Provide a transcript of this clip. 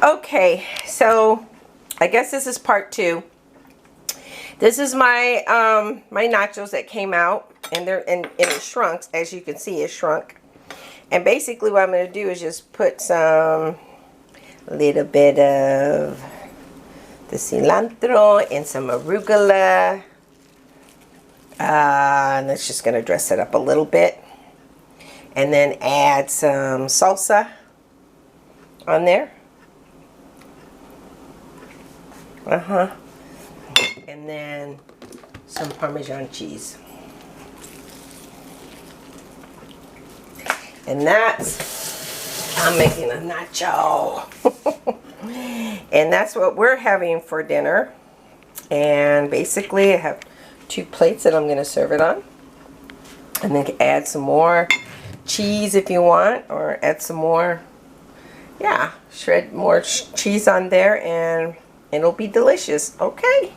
Okay, so I guess this is part 2. This is my my nachos that came out, and it shrunk. As you can see, it shrunk. And basically what I'm going to do is just put some little bit of the cilantro and some arugula. And it's just going to dress it up a little bit. And then add some salsa on there. And then some Parmesan cheese. And that's, I'm making a nacho. And that's what we're having for dinner. And basically I have 2 plates that I'm going to serve it on. And then add some more cheese if you want, or add some more, yeah, shred more cheese on there, and it'll be delicious. Okay.